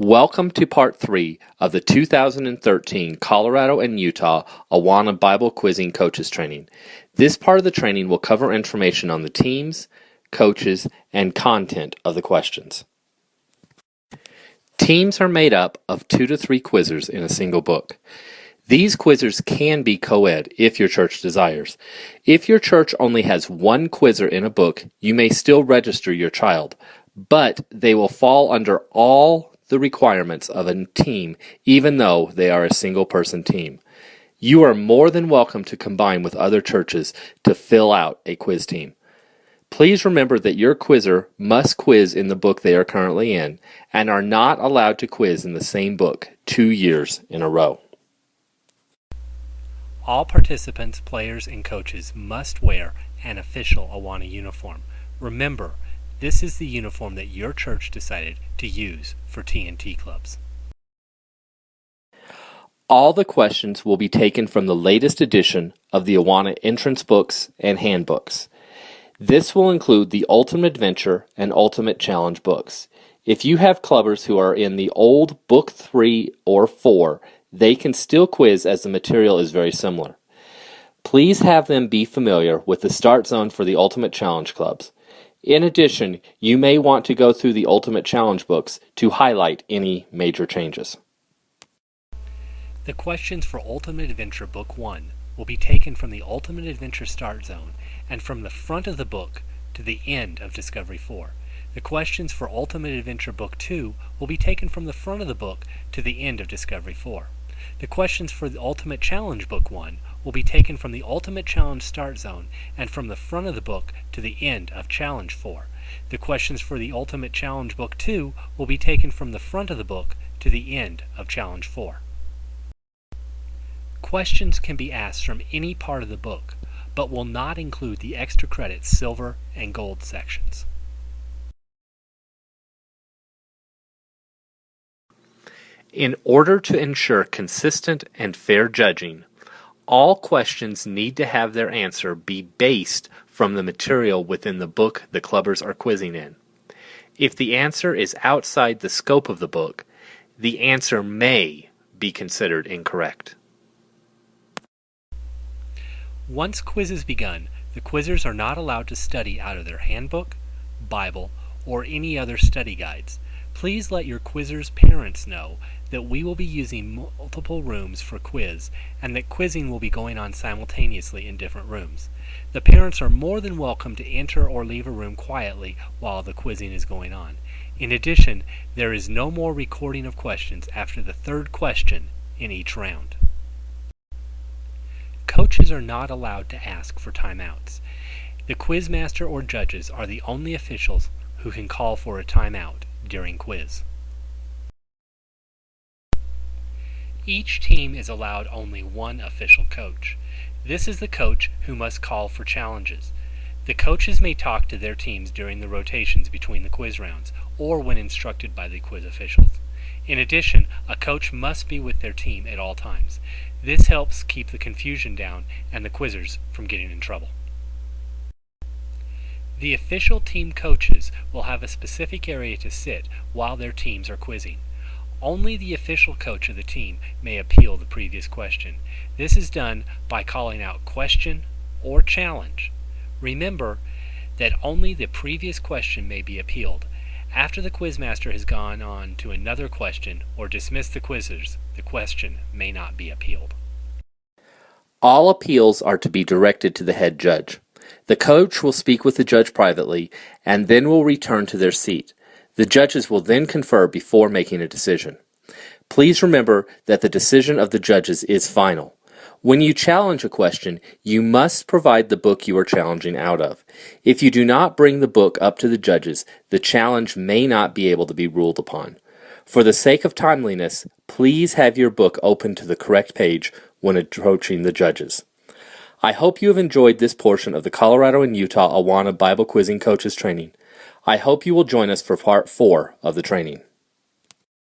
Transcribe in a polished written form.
Welcome to Part 3 of the 2013 Colorado and Utah Awana Bible Quizzing Coaches Training. This part of the training will cover information on the teams, coaches, and content of the questions. Teams are made up of 2 to 3 quizzers in a single book. These quizzers can be co-ed if your church desires. If your church only has 1 quizzer in a book, you may still register your child, but they will fall under all the requirements of a team, even though they are a single-person team. You are more than welcome to combine with other churches to fill out a quiz team. Please remember that your quizzer must quiz in the book they are currently in and are not allowed to quiz in the same book 2 years in a row. All participants, players, and coaches must wear an official Awana uniform. Remember, this is the uniform that your church decided to use for T&T clubs. All the questions will be taken from the latest edition of the Awana entrance books and handbooks. This will include the Ultimate Adventure and Ultimate Challenge books. If you have clubbers who are in the old book 3 or 4, they can still quiz as the material is very similar. Please have them be familiar with the start zone for the Ultimate Challenge clubs. In addition, you may want to go through the Ultimate Challenge books to highlight any major changes. The questions for Ultimate Adventure Book 1 will be taken from the Ultimate Adventure Start Zone and from the front of the book to the end of Discovery 4. The questions for Ultimate Adventure Book 2 will be taken from the front of the book to the end of Discovery 4. The questions for the Ultimate Challenge Book 1 will be taken from the Ultimate Challenge Start Zone and from the front of the book to the end of Challenge 4. The questions for the Ultimate Challenge Book 2 will be taken from the front of the book to the end of Challenge 4. Questions can be asked from any part of the book, but will not include the extra credit silver and gold sections. In order to ensure consistent and fair judging, all questions need to have their answer be based from the material within the book the clubbers are quizzing in. If the answer is outside the scope of the book, the answer may be considered incorrect. Once quiz is begun, the quizzers are not allowed to study out of their handbook, Bible, or any other study guides. Please let your quizzers' parents know that we will be using multiple rooms for quiz and that quizzing will be going on simultaneously in different rooms. The parents are more than welcome to enter or leave a room quietly while the quizzing is going on. In addition, there is no more recording of questions after the 3rd question in each round. Coaches are not allowed to ask for timeouts. The quizmaster or judges are the only officials who can call for a timeout during quiz. Each team is allowed only 1 official coach. This is the coach who must call for challenges. The coaches may talk to their teams during the rotations between the quiz rounds or when instructed by the quiz officials. In addition, a coach must be with their team at all times. This helps keep the confusion down and the quizzers from getting in trouble. The official team coaches will have a specific area to sit while their teams are quizzing. Only the official coach of the team may appeal the previous question. This is done by calling out question or challenge. Remember that only the previous question may be appealed. After the quizmaster has gone on to another question or dismissed the quizzers, the question may not be appealed. All appeals are to be directed to the head judge. The coach will speak with the judge privately and then will return to their seat. The judges will then confer before making a decision. Please remember that the decision of the judges is final. When you challenge a question, you must provide the book you are challenging out of. If you do not bring the book up to the judges, the challenge may not be able to be ruled upon. For the sake of timeliness, please have your book open to the correct page when approaching the judges. I hope you have enjoyed this portion of the Colorado and Utah Awana Bible Quizzing Coaches Training. I hope you will join us for Part 4 of the training.